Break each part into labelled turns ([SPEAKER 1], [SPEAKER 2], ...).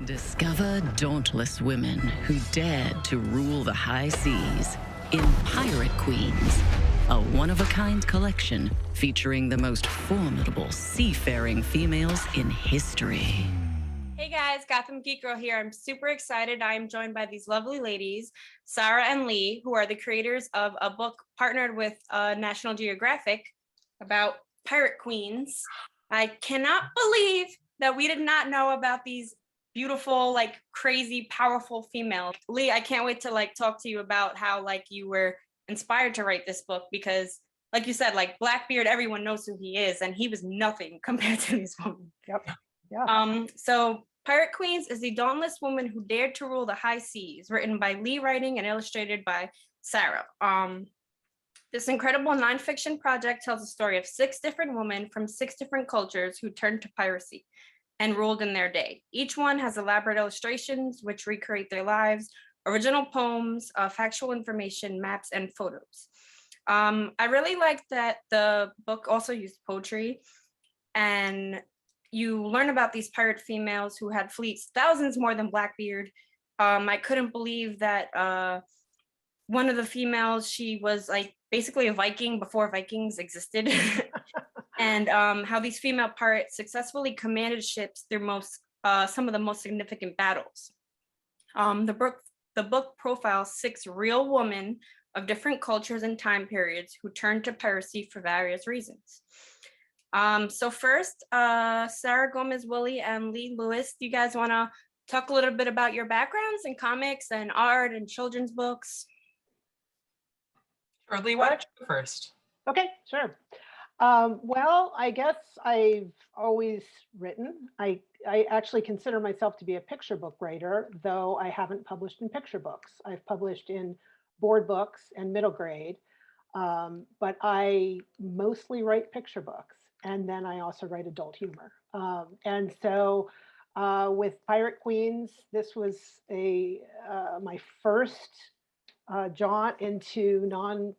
[SPEAKER 1] Discover dauntless women who dared to rule the high seas in Pirate Queens, a one-of-a-kind collection featuring the most formidable seafaring females in history.
[SPEAKER 2] Hey guys, Gotham Geek Girl here. I'm super excited. I am joined by these lovely ladies, Sara and Leigh, who are the creators of a book partnered with National Geographic about pirate queens. I cannot believe that we did not know about these beautiful, crazy, powerful females. Leigh, I can't wait to talk to you about how you were inspired to write this book because, like you said, Blackbeard, everyone knows who he is, and he was nothing compared to these women.
[SPEAKER 3] Yep. Yeah.
[SPEAKER 2] So Pirate Queens is the dauntless woman who dared to rule the high seas, written by Leigh writing and illustrated by Sara. This incredible nonfiction project tells the story of 6 different women from 6 different cultures who turned to piracy and ruled in their day. Each one has elaborate illustrations which recreate their lives, original poems, factual information, maps, and photos. I really liked that the book also used poetry, and you learn about these pirate females who had fleets, thousands more than Blackbeard. I couldn't believe that one of the females, she was basically a Viking before Vikings existed. And how these female pirates successfully commanded ships through some of the most significant battles. The book profiles 6 real women of different cultures and time periods who turned to piracy for various reasons. So first, Sara Woolley and Leigh Lewis, do you guys want to talk a little bit about your backgrounds in comics and art and children's books?
[SPEAKER 4] Sure, Leigh, why don't you go first?
[SPEAKER 3] Okay, sure. Well, I guess I've always written. I actually consider myself to be a picture book writer, though I haven't published in picture books. I've published in board books and middle grade, but I mostly write picture books. And then I also write adult humor. And so with Pirate Queens, this was my first jaunt into nonfiction,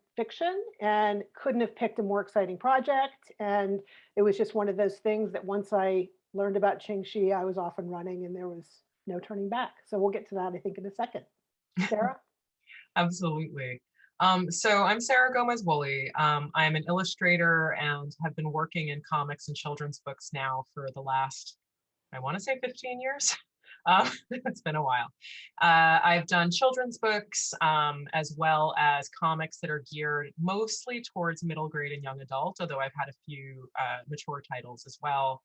[SPEAKER 3] and couldn't have picked a more exciting project. And it was just one of those things that once I learned about Qingxi, I was off and running and there was no turning back. So we'll get to that, I think, in a second. Sara?
[SPEAKER 4] Absolutely. So I'm Sara Woolley. I'm an illustrator and have been working in comics and children's books now for the last, I want to say 15 years. It's been a while. I've done children's books as well as comics that are geared mostly towards middle grade and young adult, although I've had a few mature titles as well.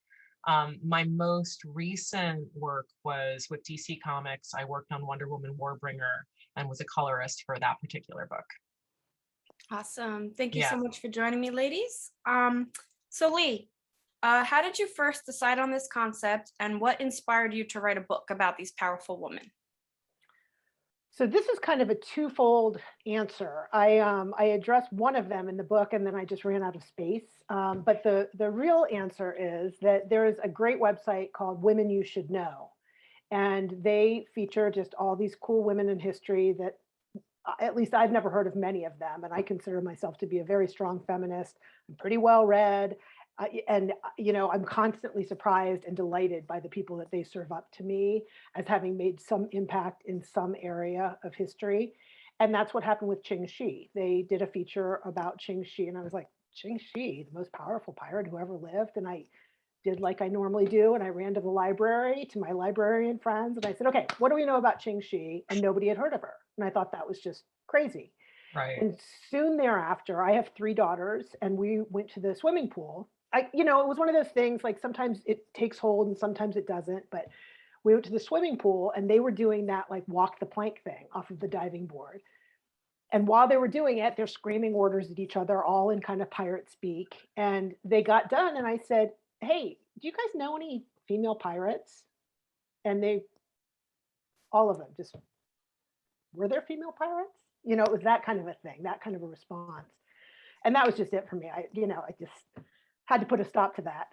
[SPEAKER 4] My most recent work was with DC Comics. I worked on Wonder Woman Warbringer and was a colorist for that particular book.
[SPEAKER 2] Awesome. Thank you so much for joining me, ladies. So Leigh, how did you first decide on this concept, and what inspired you to write a book about these powerful women?
[SPEAKER 3] So this is kind of a twofold answer. I addressed one of them in the book, and then I just ran out of space. But the real answer is that there is a great website called Women You Should Know. And they feature just all these cool women in history that, at least I've never heard of many of them. And I consider myself to be a very strong feminist. I'm pretty well read. And, I'm constantly surprised and delighted by the people that they serve up to me as having made some impact in some area of history. And that's what happened with Qingxi. They did a feature about Qingxi, and I was like, Qingxi, the most powerful pirate who ever lived. And I did like I normally do. And I ran to the library, to my librarian friends, and I said, okay, what do we know about Qingxi? And nobody had heard of her. And I thought that was just crazy.
[SPEAKER 4] Right.
[SPEAKER 3] And soon thereafter, I have 3 daughters, and we went to the swimming pool. It was one of those things, sometimes it takes hold and sometimes it doesn't. But we went to the swimming pool, and they were doing that walk the plank thing off of the diving board. And while they were doing it, they're screaming orders at each other, all in kind of pirate speak. And they got done, and I said, hey, do you guys know any female pirates? And all of them just, were there female pirates? It was that kind of a thing, that kind of a response. And that was just it for me. I just had to put a stop to that.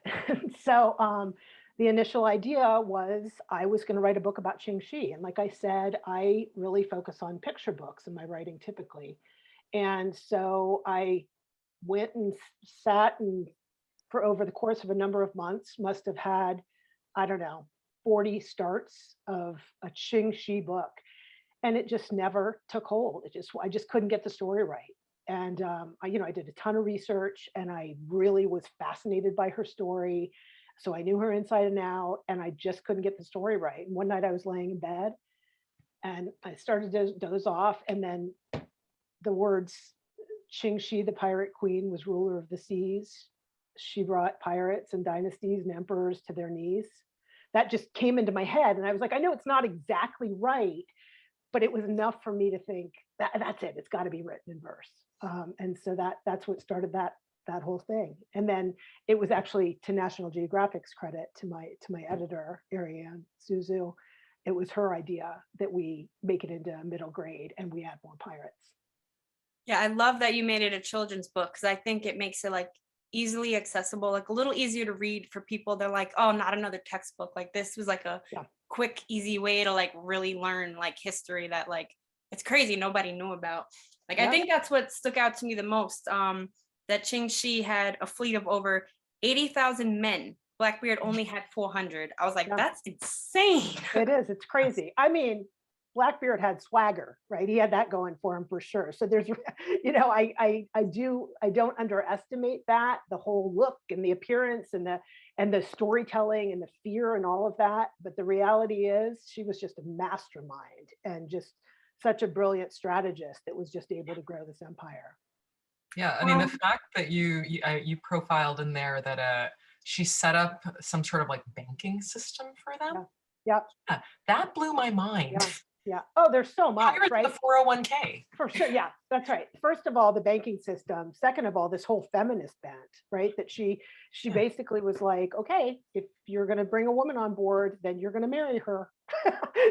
[SPEAKER 3] So the initial idea was I was going to write a book about Qingxi. And like I said, I really focus on picture books in my writing typically. And so I went and sat and for over the course of a number of months, must have had, I don't know, 40 starts of a Qing Shi book, and it just never took hold. I just couldn't get the story right. And I did a ton of research, and I really was fascinated by her story. So I knew her inside and out, and I just couldn't get the story right. And one night I was laying in bed, and I started to doze off, and then the words Qing Shi, the pirate queen, was ruler of the seas. She brought pirates and dynasties and emperors to their knees. That just came into my head, and I was like, I know it's not exactly right, but it was enough for me to think that's it. It's got to be written in verse. And so that's what started that whole thing. And then it was actually, to National Geographic's credit, to my editor Ariane Suzu, it was her idea that we make it into middle grade and we add more pirates.
[SPEAKER 2] Yeah, I love that you made it a children's book, because I think it makes it like easily accessible, like a little easier to read for people. They're like, oh, not another textbook. Like this was like a quick, easy way to like really learn like history that like it's crazy nobody knew about. Like I think that's what stuck out to me the most. That Qing Shi had a fleet of over 80,000 men. Blackbeard only had 400. I was like, that's insane.
[SPEAKER 3] It is. It's crazy. I mean, Blackbeard had swagger, right? He had that going for him for sure. So there's, I don't underestimate that, the whole look and the appearance and the storytelling and the fear and all of that. But the reality is she was just a mastermind and just such a brilliant strategist that was just able to grow this empire.
[SPEAKER 4] Yeah, I mean, the fact that you profiled in there that she set up some sort of like banking system for them.
[SPEAKER 3] Yeah.
[SPEAKER 4] That blew my mind.
[SPEAKER 3] Yeah. Oh, there's so much, right?
[SPEAKER 4] The 401k.
[SPEAKER 3] For sure. Yeah, that's right. First of all, the banking system. Second of all, this whole feminist bent, right? That she basically was like, okay, if you're going to bring a woman on board, then you're going to marry her.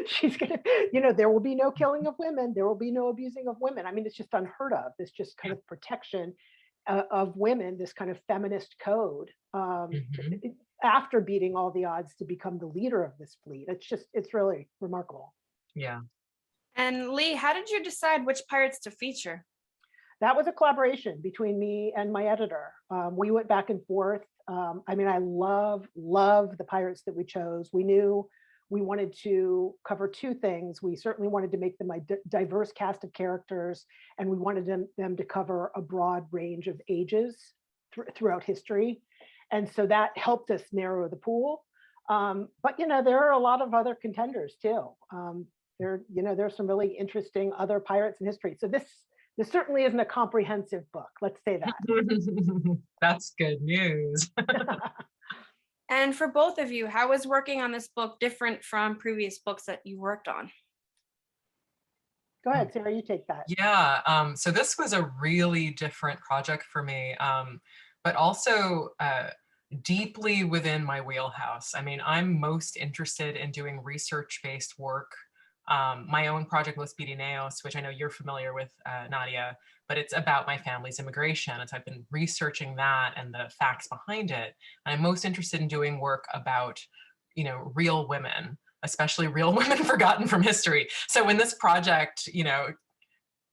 [SPEAKER 3] She's going to, there will be no killing of women. There will be no abusing of women. I mean, it's just unheard of. This just kind of protection of women, this kind of feminist code. After beating all the odds to become the leader of this fleet. It's really remarkable.
[SPEAKER 4] Yeah.
[SPEAKER 2] And Leigh, how did you decide which pirates to feature?
[SPEAKER 3] That was a collaboration between me and my editor. We went back and forth. I mean, I love the pirates that we chose. We knew we wanted to cover two things. We certainly wanted to make them a diverse cast of characters, and we wanted them to cover a broad range of ages throughout history. And so that helped us narrow the pool. But there are a lot of other contenders too. There's some really interesting other pirates in history. So this certainly isn't a comprehensive book. Let's say that.
[SPEAKER 4] That's good news.
[SPEAKER 2] And for both of you, how is working on this book different from previous books that you worked on?
[SPEAKER 3] Go ahead, Sarah, you take that.
[SPEAKER 4] Yeah, so this was a really different project for me, but also deeply within my wheelhouse. I mean, I'm most interested in doing research-based work. My own project was Pirineos, which I know you're familiar with, Nadia, but it's about my family's immigration. And so I've been researching that and the facts behind it. And I'm most interested in doing work about, real women, especially real women forgotten from history. So when this project,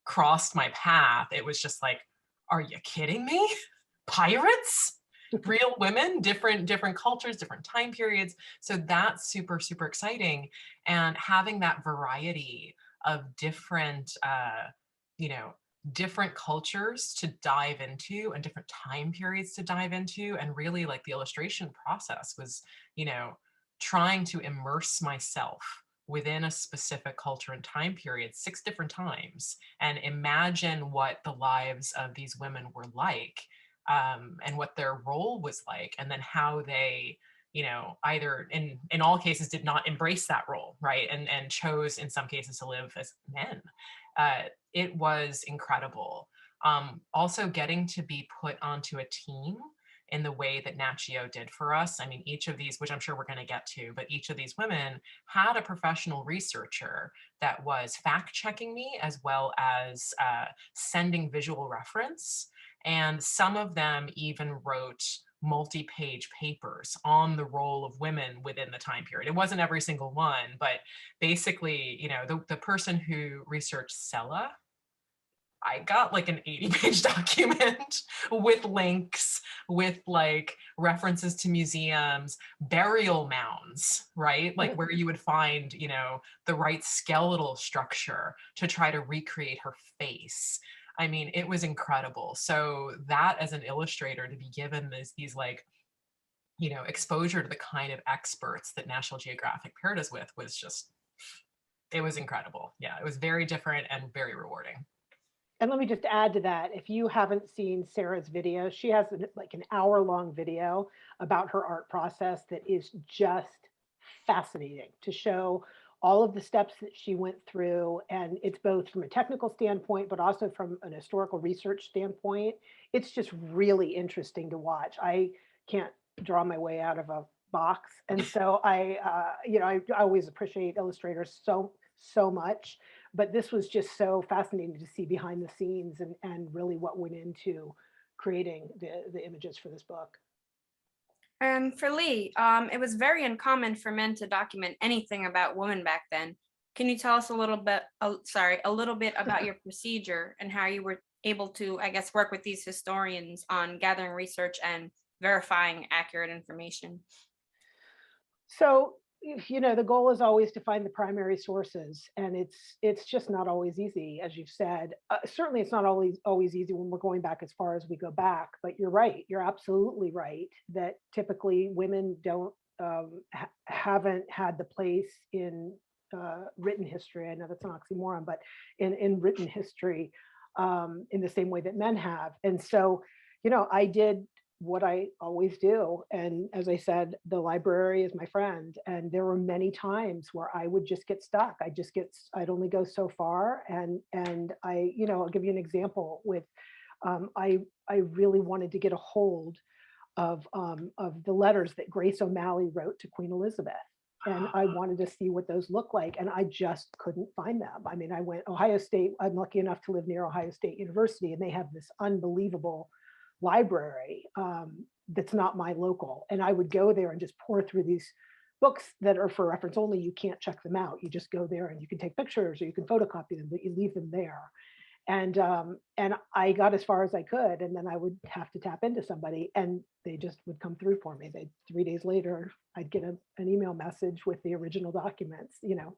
[SPEAKER 4] crossed my path, it was just like, are you kidding me? Pirates? Real women, different cultures, different time periods. So that's super, super exciting. And having that variety of different, different cultures to dive into and different time periods to dive into. And really like the illustration process was, trying to immerse myself within a specific culture and time period 6 different times and imagine what the lives of these women were like. And what their role was like, and then how they, either in all cases did not embrace that role, right? And chose in some cases to live as men. It was incredible. Also getting to be put onto a team in the way that NatGeo did for us. I mean, each of these, which I'm sure we're going to get to, but each of these women had a professional researcher that was fact checking me as well as sending visual reference. And some of them even wrote multi-page papers on the role of women within the time period. It wasn't every single one, but basically, the person who researched Sela, I got like an 80-page document with links, with like references to museums, burial mounds, right? Like where you would find, you know, the right skeletal structure to try to recreate her face. I mean, it was incredible. So that as an illustrator to be given these like, you know, exposure to the kind of experts that National Geographic paired us with was just, it was incredible. Yeah, it was very different and very rewarding.
[SPEAKER 3] And let me just add to that, if you haven't seen Sara's video, she has like an hour-long video about her art process that is just fascinating to show all of the steps that she went through. And it's both from a technical standpoint, but also from an historical research standpoint. It's just really interesting to watch. I can't draw my way out of a box. And so I always appreciate illustrators so much, but this was just so fascinating to see behind the scenes and really what went into creating the images for this book.
[SPEAKER 2] And for Leigh, it was very uncommon for men to document anything about women back then. Can you tell us a little bit about your procedure and how you were able to, I guess, work with these historians on gathering research and verifying accurate information?
[SPEAKER 3] So, you know, the goal is always to find the primary sources, and it's just not always easy, as you've said. Certainly, it's not always easy when we're going back as far as we go back. But you're right. You're absolutely right that typically women don't haven't had the place in written history. I know that's an oxymoron, but in written history in the same way that men have. And so, you know, I did what I always do. And as I said, the library is my friend. And there were many times where I would just get stuck. I'd only go so far. And I, you know, I'll give you an example with, I really wanted to get a hold of the letters that Grace O'Malley wrote to Queen Elizabeth. And I wanted to see what those look like. And I just couldn't find them. I mean, I went Ohio State. I'm lucky enough to live near Ohio State University, and they have this unbelievable library that's not my local. And I would go there and just pour through these books that are for reference only. You can't check them out. You just go there and you can take pictures or you can photocopy them, but you leave them there. And I got as far as I could, and then I would have to tap into somebody, and they just would come through for me. 3 days later, I'd get an email message with the original documents, you know,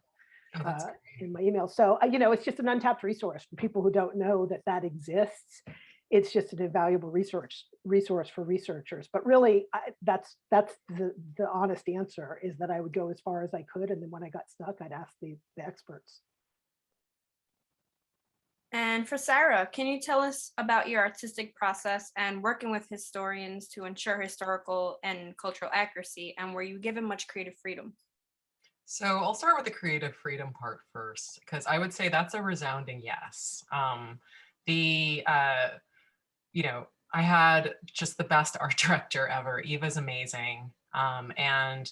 [SPEAKER 3] in my email. So you know, it's just an untapped resource for people who don't know that exists. It's just an invaluable resource for researchers. But really, that's the honest answer, is that I would go as far as I could, and then when I got stuck, I'd ask the experts.
[SPEAKER 2] And for Sara, can you tell us about your artistic process and working with historians to ensure historical and cultural accuracy, and were you given much creative freedom?
[SPEAKER 4] So I'll start with the creative freedom part first, because I would say that's a resounding yes. You know, I had just the best art director ever. Eva's amazing. And,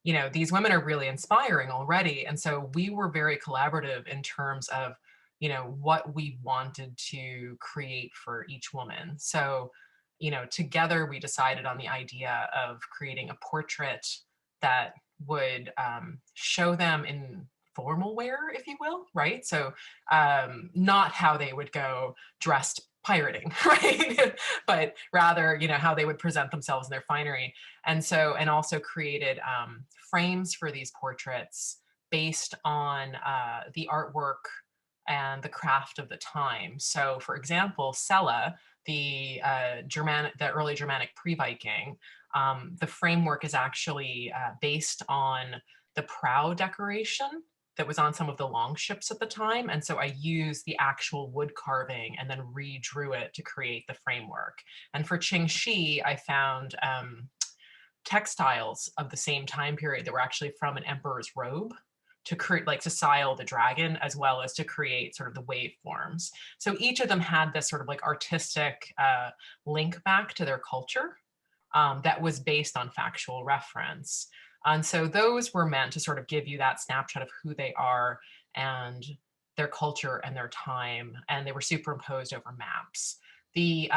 [SPEAKER 4] you know, these women are really inspiring already. And so we were very collaborative in terms of, you know, what we wanted to create for each woman. So, you know, together we decided on the idea of creating a portrait that would show them in formal wear, if you will, right? So not how they would go dressed pirating, right? But rather, you know, how they would present themselves in their finery. And so, and also created frames for these portraits based on the artwork and the craft of the time. So for example, Sela, the early Germanic pre-Viking, the framework is actually based on the prow decoration that was on some of the longships at the time. And so I used the actual wood carving and then redrew it to create the framework. And for Qingxi, I found textiles of the same time period that were actually from an emperor's robe to create, like to style the dragon, as well as to create sort of the waveforms. So each of them had this sort of like artistic link back to their culture that was based on factual reference. And so those were meant to sort of give you that snapshot of who they are and their culture and their time, and they were superimposed over maps. The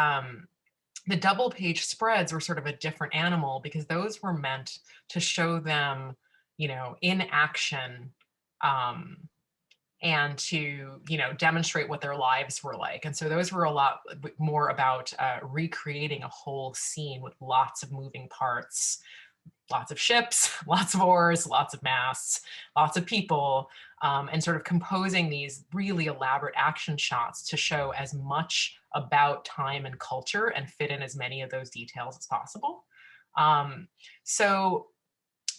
[SPEAKER 4] double page spreads were sort of a different animal, because those were meant to show them, you know, in action, and to, demonstrate what their lives were like. And so those were a lot more about recreating a whole scene with lots of moving parts, lots of ships, lots of oars, lots of masts, lots of people, and sort of composing these really elaborate action shots to show as much about time and culture and fit in as many of those details as possible. So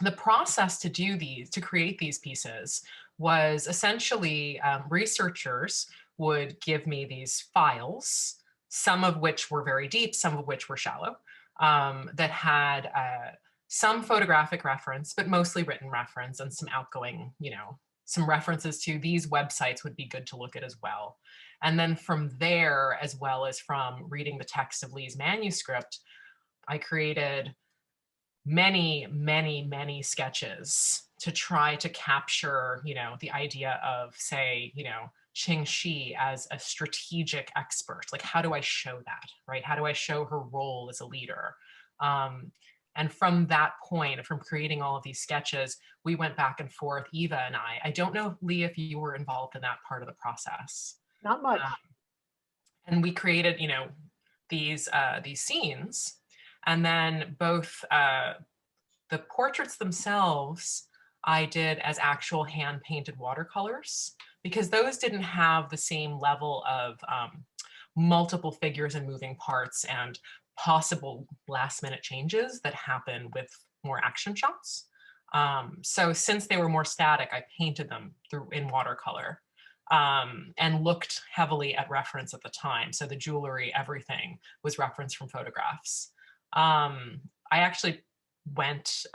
[SPEAKER 4] the process to create these pieces was essentially researchers would give me these files, some of which were very deep, some of which were shallow, that had some photographic reference, but mostly written reference, and some outgoing, some references to these websites would be good to look at as well. And then from there, as well as from reading the text of Leigh's manuscript, I created many, many, many sketches to try to capture, the idea of, say, Qing Shi as a strategic expert. Like, how do I show that, right? How do I show her role as a leader? And from that point, from creating all of these sketches, we went back and forth, Eva and I. I don't know, Leigh, if you were involved in that part of the process.
[SPEAKER 3] Not much.
[SPEAKER 4] And we created, these scenes. And then both the portraits themselves, I did as actual hand-painted watercolors, because those didn't have the same level of multiple figures and moving parts and possible last-minute changes that happen with more action shots. So since they were more static, I painted them in watercolor. And looked heavily at reference at the time. So the jewelry, everything was referenced from photographs. I actually went,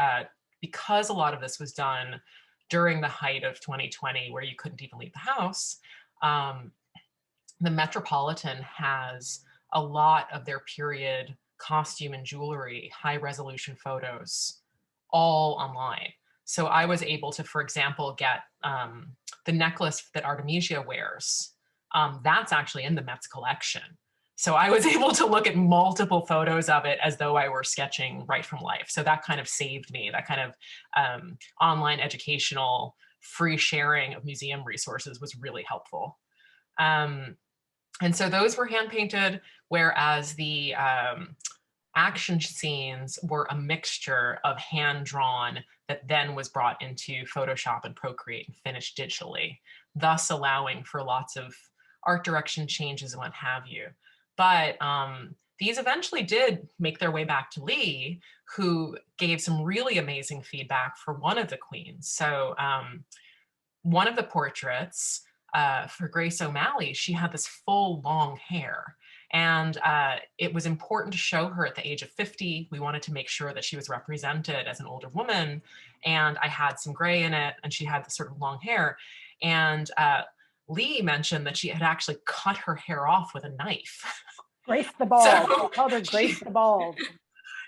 [SPEAKER 4] because a lot of this was done during the height of 2020, where you couldn't even leave the house, the Metropolitan has a lot of their period costume and jewelry, high resolution photos, all online. So I was able to, for example, get the necklace that Artemisia wears. That's actually in the Met's collection. So I was able to look at multiple photos of it as though I were sketching right from life. So that kind of saved me. That kind of online educational free sharing of museum resources was really helpful. And so those were hand painted, whereas the action scenes were a mixture of hand drawn that then was brought into Photoshop and Procreate and finished digitally, thus allowing for lots of art direction changes and what have you. But these eventually did make their way back to Leigh, who gave some really amazing feedback for one of the queens. So one of the portraits for Grace O'Malley, she had this full long hair. And it was important to show her at the age of 50. We wanted to make sure that she was represented as an older woman. And I had some gray in it, and she had this sort of long hair. And Leigh mentioned that she had actually cut her hair off with a knife.
[SPEAKER 3] Grace the Bald. So, they called her Grace the Bald.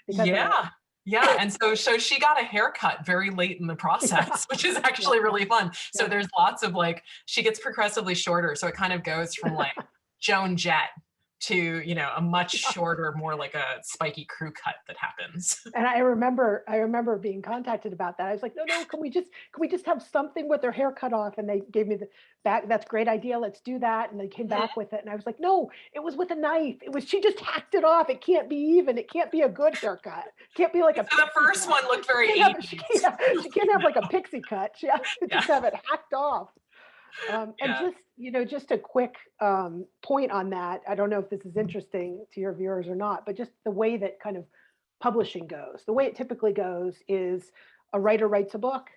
[SPEAKER 4] Yeah. Yeah, and so she got a haircut very late in the process, which is actually really fun. So there's lots of she gets progressively shorter. So it kind of goes from Joan Jett to, a much shorter, more like a spiky crew cut that happens.
[SPEAKER 3] And I remember being contacted about that. I was like, no, can we just have something with their hair cut off? And they gave me the back. That's a great idea. Let's do that. And they came back with it. And I was like, no, it was with a knife. She just hacked it off. It can't be even. It can't be a good haircut. It can't be like a.
[SPEAKER 4] So the first one looked very.
[SPEAKER 3] She can't have like a pixie cut. She has to just have it hacked off. And just a quick point on that. I don't know if this is interesting to your viewers or not, but just the way that kind of publishing goes. The way it typically goes is a writer writes a book,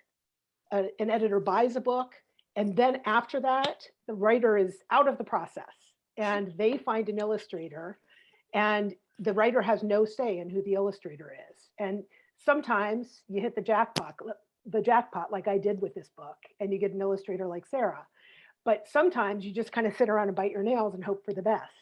[SPEAKER 3] an editor buys a book, and then after that, the writer is out of the process and they find an illustrator, and the writer has no say in who the illustrator is. And sometimes you hit the jackpot like I did with this book, and you get an illustrator like Sara. But sometimes you just kind of sit around and bite your nails and hope for the best.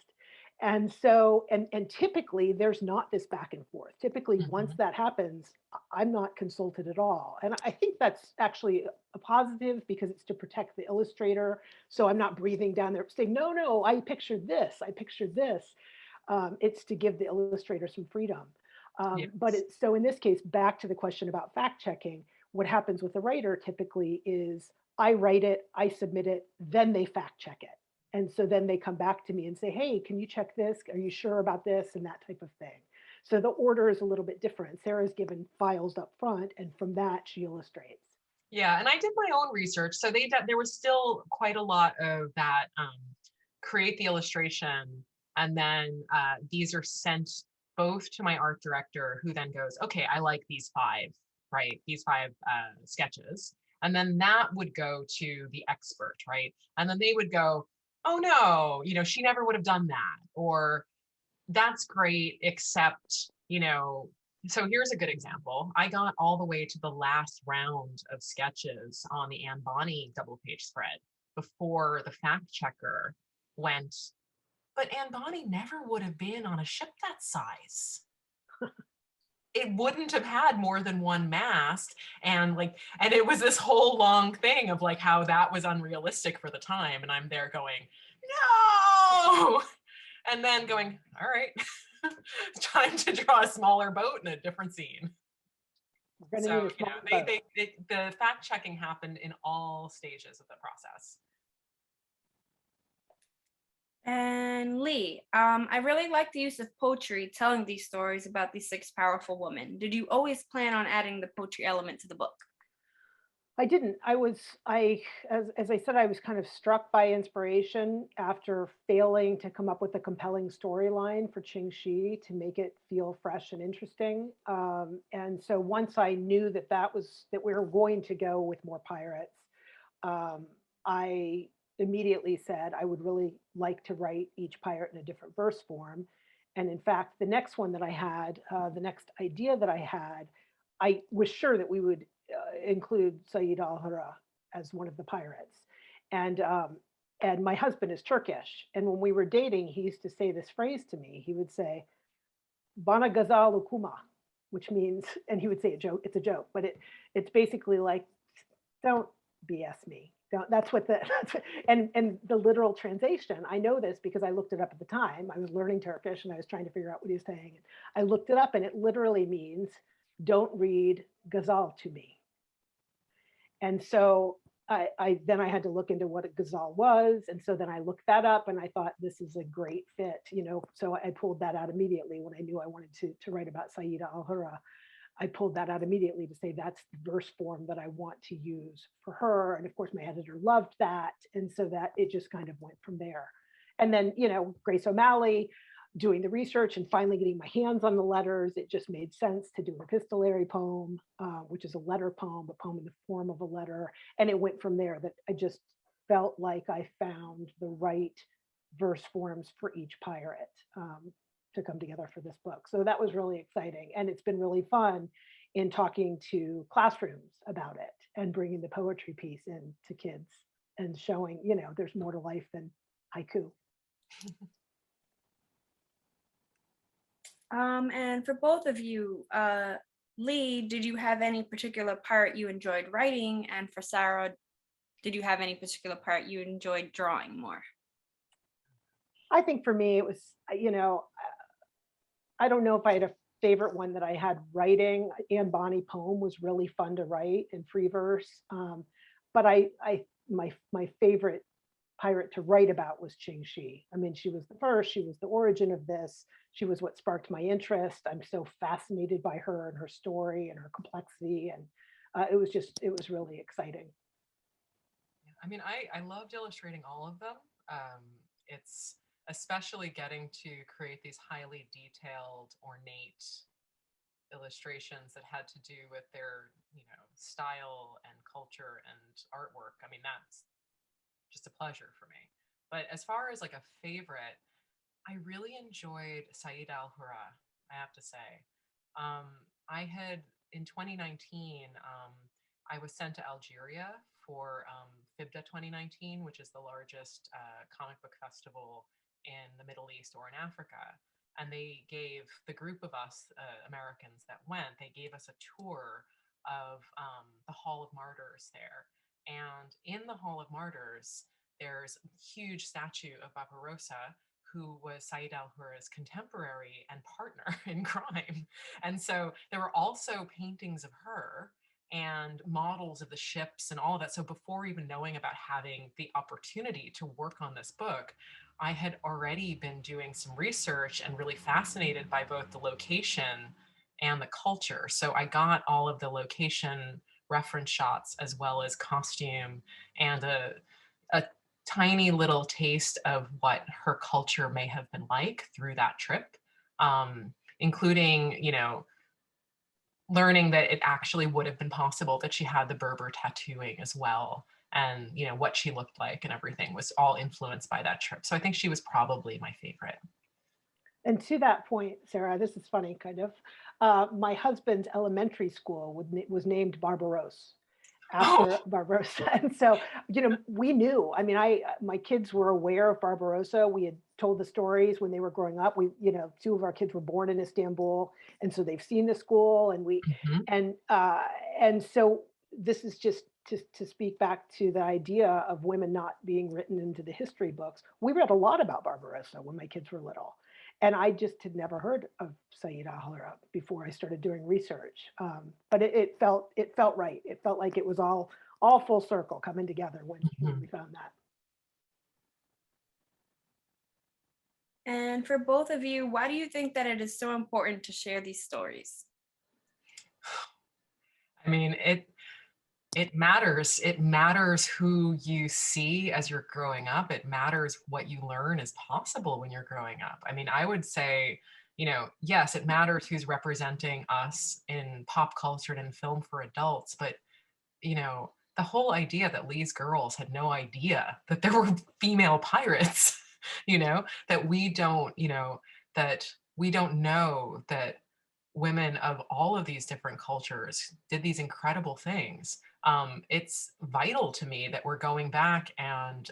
[SPEAKER 3] And so, and typically there's not this back and forth. Typically, once that happens, I'm not consulted at all. And I think that's actually a positive, because it's to protect the illustrator. So I'm not breathing down there saying, no, I pictured this. It's to give the illustrator some freedom.
[SPEAKER 4] Yes.
[SPEAKER 3] But so in this case, back to the question about fact checking, what happens with the writer typically is I write it, I submit it, then they fact check it. And so then they come back to me and say, hey, can you check this? Are you sure about this? And that type of thing. So the order is a little bit different. Sarah's given files up front, and from that, she illustrates.
[SPEAKER 4] Yeah, and I did my own research. So there was still quite a lot of that create the illustration, and then these are sent both to my art director, who then goes, okay, I like these five, right? These five sketches. And then that would go to the expert, right? And then they would go, oh no, she never would have done that. Or that's great, except, so here's a good example. I got all the way to the last round of sketches on the Anne Bonny double page spread before the fact checker went, but Anne Bonny never would have been on a ship that size. It wouldn't have had more than one mast, and it was this whole long thing of like how that was unrealistic for the time, and I'm there going, no, and then going, all right, time to draw a smaller boat in a different scene.
[SPEAKER 3] We're
[SPEAKER 4] So
[SPEAKER 3] going to need a small boat.
[SPEAKER 4] the fact checking happened in all stages of the process.
[SPEAKER 2] And Leigh, I really like the use of poetry telling these stories about these six powerful women. Did you always plan on adding the poetry element to the book?
[SPEAKER 3] I didn't. As I said, I was kind of struck by inspiration after failing to come up with a compelling storyline for Qing Shi to make it feel fresh and interesting. And so once I knew that we were going to go with more pirates, I immediately said I would really like to write each pirate in a different verse form. And in fact, the next one that I had, the next idea that I had, I was sure that we would include Said al-Hura as one of the pirates. And my husband is Turkish. And when we were dating, he used to say this phrase to me. He would say, Bana gazal ukuma, which means, and he would say it's a joke, but it's basically like, don't BS me. That's what and the literal translation, I know this because I looked it up at the time. I was learning Turkish and I was trying to figure out what he was saying. And I looked it up and it literally means, don't read ghazal to me. And so then I had to look into what a ghazal was. And so then I looked that up and I thought this is a great fit, so I pulled that out immediately when I knew I wanted to write about Saida al-Hura. I pulled that out immediately to say that's the verse form that I want to use for her. And of course, my editor loved that. And so that it just kind of went from there. And then, Grace O'Malley, doing the research and finally getting my hands on the letters, it just made sense to do an epistolary poem, which is a letter poem, a poem in the form of a letter. And it went from there that I just felt like I found the right verse forms for each pirate to come together for this book. So that was really exciting. And it's been really fun in talking to classrooms about it and bringing the poetry piece in to kids and showing, there's more to life than haiku.
[SPEAKER 2] And for both of you, Leigh, did you have any particular part you enjoyed writing? And for Sara, did you have any particular part you enjoyed drawing more?
[SPEAKER 3] I think for me, it was, I don't know if I had a favorite one that I had writing. Anne Bonny poem was really fun to write in free verse. But my favorite pirate to write about was Qing Shi. I mean, she was the first, she was the origin of this. She was what sparked my interest. I'm so fascinated by her and her story and her complexity. And it was really exciting.
[SPEAKER 4] I mean, I loved illustrating all of them. It's especially getting to create these highly detailed, ornate illustrations that had to do with their, style and culture and artwork. I mean, that's just a pleasure for me. But as far as like a favorite, I really enjoyed Said al-Hura, I have to say. I had, in 2019, I was sent to Algeria for FIBDA 2019, which is the largest comic book festival in the Middle East or in Africa. And they gave the group of us Americans that went, they gave us a tour of the Hall of Martyrs there. And in the Hall of Martyrs, there's a huge statue of Barbarossa, who was Said al-Hura's contemporary and partner in crime. And so there were also paintings of her. and models of the ships and all of that. So before even knowing about having the opportunity to work on this book, I had already been doing some research and really fascinated by both the location and the culture. So I got all of the location reference shots as well as costume and a tiny little taste of what her culture may have been like through that trip, including, learning that it actually would have been possible that she had the Berber tattooing as well. And, what she looked like and everything was all influenced by that trip. So I think she was probably my favorite.
[SPEAKER 3] And to that point, Sarah, this is funny, kind of. My husband's elementary school was named Barbaros after Barbarossa. And so, we knew. I mean, my kids were aware of Barbarossa. We had told the stories when they were growing up. We, two of our kids were born in Istanbul, and so they've seen the school. And and so this is just to speak back to the idea of women not being written into the history books. We read a lot about Barbarossa when my kids were little. And I just had never heard of Sayyida Halara before I started doing research. But it felt right. It felt like it was all full circle coming together when we found that.
[SPEAKER 2] And for both of you, why do you think that it is so important to share these stories?
[SPEAKER 4] I mean, it matters. It matters who you see as you're growing up. It matters what you learn is possible when you're growing up. I mean, I would say, yes, it matters who's representing us in pop culture and in film for adults, but, the whole idea that Leigh's girls had no idea that there were female pirates, that we don't, that we don't know that women of all of these different cultures did these incredible things. It's vital to me that we're going back and,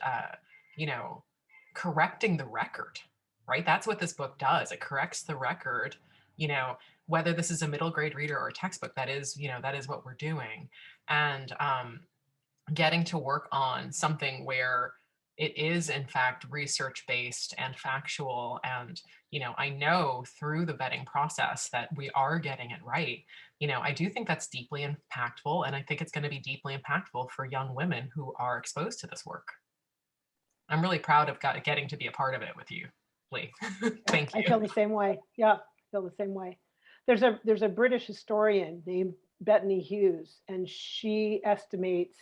[SPEAKER 4] correcting the record, right? That's what this book does. It corrects the record, whether this is a middle grade reader or a textbook, that is what we're doing. And getting to work on something where it is in fact research-based and factual. And, I know through the vetting process that we are getting it right. I do think that's deeply impactful. And I think it's going to be deeply impactful for young women who are exposed to this work. I'm really proud of getting to be a part of it with you, Leigh. Thank you.
[SPEAKER 3] I feel the same way. Yeah, I feel the same way. There's a British historian named Bettany Hughes, and she estimates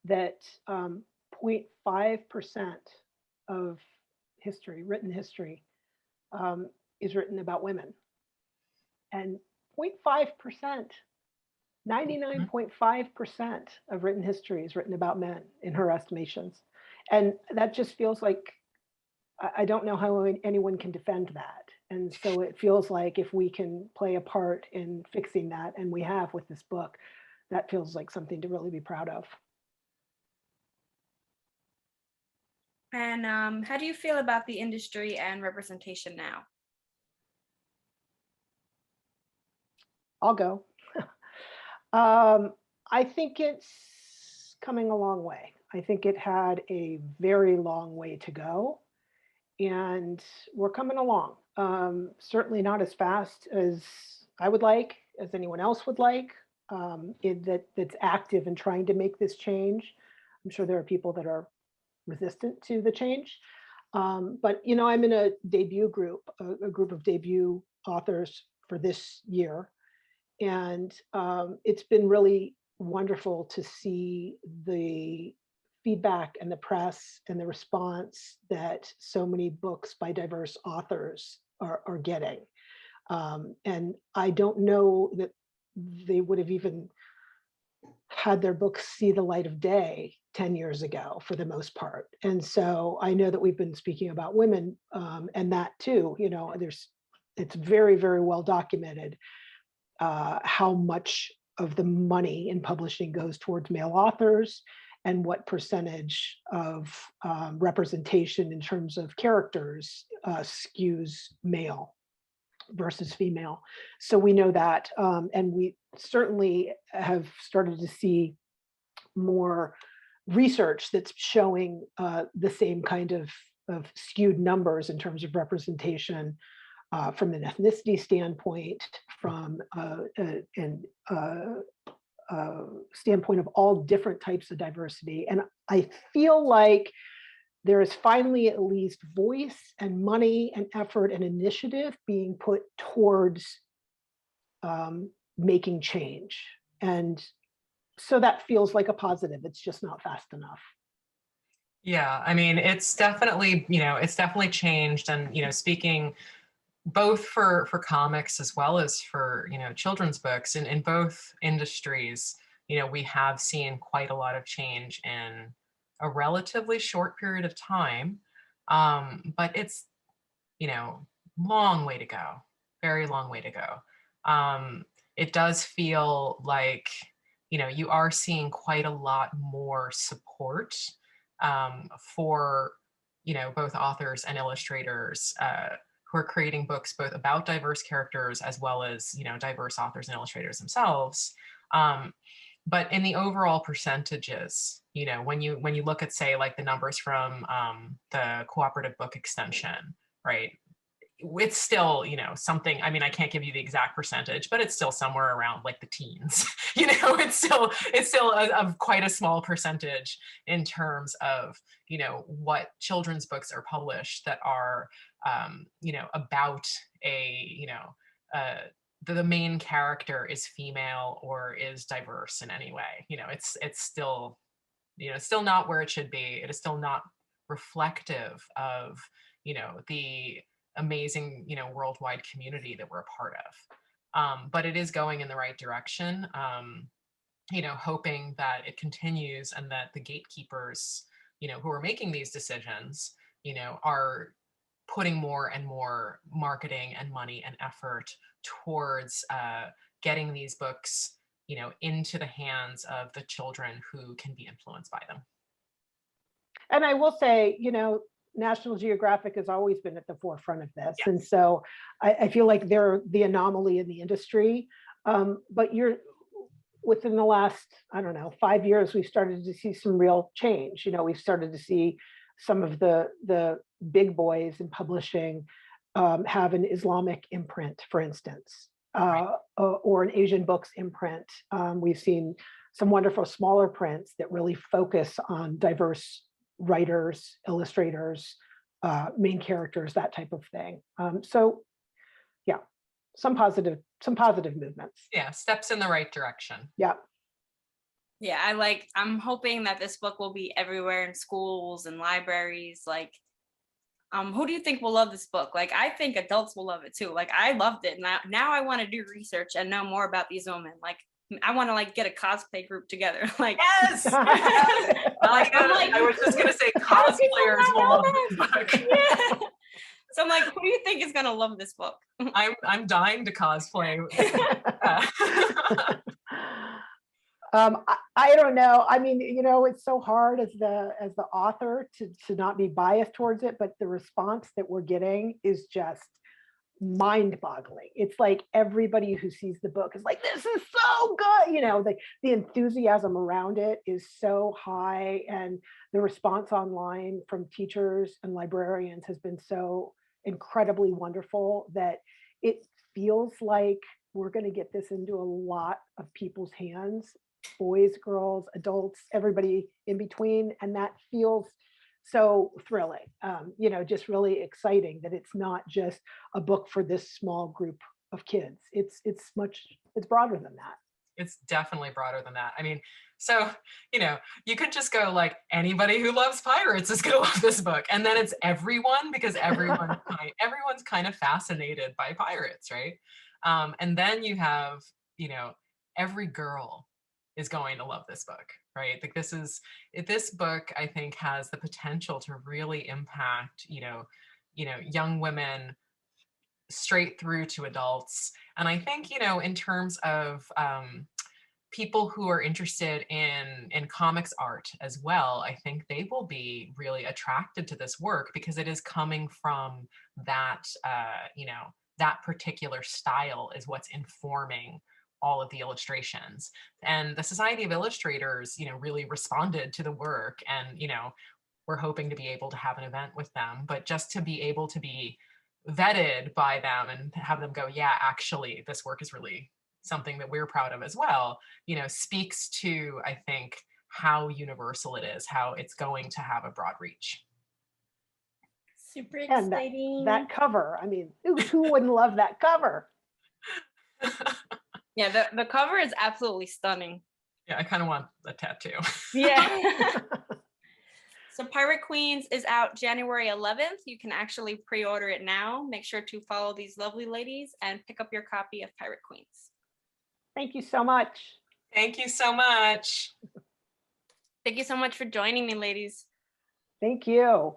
[SPEAKER 3] that 0.5% of history, written history, is written about women. And 0.5%, 99.5% of written history is written about men in her estimations. And that just feels like, I don't know how anyone can defend that. And so it feels like if we can play a part in fixing that, and we have with this book, that feels like something to really be proud of.
[SPEAKER 2] And how do you feel about the industry and representation now?
[SPEAKER 3] I'll go. I think it's coming a long way. I think it had a very long way to go, and we're coming along. Certainly not as fast as I would like, as anyone else would like, that's active in trying to make this change. I'm sure there are people that are resistant to the change. But, I'm in a debut group, a group of debut authors for this year. And it's been really wonderful to see the feedback and the press and the response that so many books by diverse authors are getting. And I don't know that they would have even had their books see the light of day 10 years ago for the most part. And so I know that we've been speaking about women, and that too, it's very, very well documented how much of the money in publishing goes towards male authors and what percentage of representation in terms of characters skews male versus female. So we know that, and we certainly have started to see more research that's showing the same kind of skewed numbers in terms of representation from an ethnicity standpoint, from standpoint of all different types of diversity. And I feel like there is finally at least voice and money and effort and initiative being put towards making change. And so that feels like a positive. It's just not fast enough.
[SPEAKER 4] Yeah, I mean, it's definitely, it's definitely changed. And, speaking both for comics as well as for, children's books, and in both industries, we have seen quite a lot of change in a relatively short period of time. But it's, long way to go, very long way to go. It does feel like, you are seeing quite a lot more support for, both authors and illustrators who are creating books both about diverse characters as well as, diverse authors and illustrators themselves. But in the overall percentages, when you look at, say, like the numbers from the cooperative book extension, right? It's still, something, I mean, I can't give you the exact percentage, but it's still somewhere around like the teens, it's still a quite a small percentage in terms of, what children's books are published that are, about a, the main character is female or is diverse in any way. It's still, it's still not where it should be. It is still not reflective of, the amazing, worldwide community that we're a part of. But it is going in the right direction, hoping that it continues and that the gatekeepers, who are making these decisions, are putting more and more marketing and money and effort towards getting these books, into the hands of the children who can be influenced by them.
[SPEAKER 3] And I will say, National Geographic has always been at the forefront of this.
[SPEAKER 4] Yes.
[SPEAKER 3] And so I feel like they're the anomaly in the industry. But within the last, I don't know, 5 years, we've started to see some real change. We've started to see some of the big boys in publishing have an Islamic imprint, for instance, or an Asian books imprint. We've seen some wonderful smaller prints that really focus on diverse writers, illustrators, main characters, that type of thing. So yeah, some positive movements.
[SPEAKER 4] Yeah, steps in the right direction.
[SPEAKER 3] Yeah.
[SPEAKER 2] Yeah, I'm hoping that this book will be everywhere in schools and libraries. Like, who do you think will love this book? Like, I think adults will love it too. Like, I loved it. Now I want to do research and know more about these women. Like, I want to like get a cosplay group together. Like,
[SPEAKER 4] yes. I was just gonna say cosplayers will love this book.
[SPEAKER 2] Yeah. So I'm like, who do you think is gonna love this book?
[SPEAKER 4] I'm dying to cosplay.
[SPEAKER 3] I don't know. I mean, it's so hard as the author to not be biased towards it, but the response that we're getting is just mind-boggling. It's like everybody who sees the book is like, this is so good. The enthusiasm around it is so high, and the response online from teachers and librarians has been so incredibly wonderful that it feels like we're going to get this into a lot of people's hands, boys, girls, adults, everybody in between. And that feels so thrilling, just really exciting that it's not just a book for this small group of kids. It's broader than that.
[SPEAKER 4] It's definitely broader than that. I mean, so, you could just go like, anybody who loves pirates is going to love this book. And then it's everyone, because everyone's kind of fascinated by pirates, right? And then you have, every girl is going to love this book, right? Like this book, I think, has the potential to really impact, young women straight through to adults. And I think, in terms of people who are interested in comics art as well, I think they will be really attracted to this work because it is coming from that, that particular style is what's informing all of the illustrations. And the Society of Illustrators, really responded to the work, and, we're hoping to be able to have an event with them, but just to be able to be vetted by them and have them go, yeah, actually, this work is really something that we're proud of as well, you know, speaks to, I think, how universal it is, how it's going to have a broad reach.
[SPEAKER 2] Super
[SPEAKER 3] And
[SPEAKER 2] exciting.
[SPEAKER 3] that cover, I mean, who wouldn't love that cover?
[SPEAKER 2] Yeah, the cover is absolutely stunning.
[SPEAKER 4] Yeah, I kind of want a tattoo.
[SPEAKER 2] Yeah. So Pirate Queens is out January 11th. You can actually pre-order it now. Make sure to follow these lovely ladies and pick up your copy of Pirate Queens.
[SPEAKER 3] Thank you so much.
[SPEAKER 4] Thank you so much.
[SPEAKER 2] Thank you so much for joining me, ladies.
[SPEAKER 3] Thank you.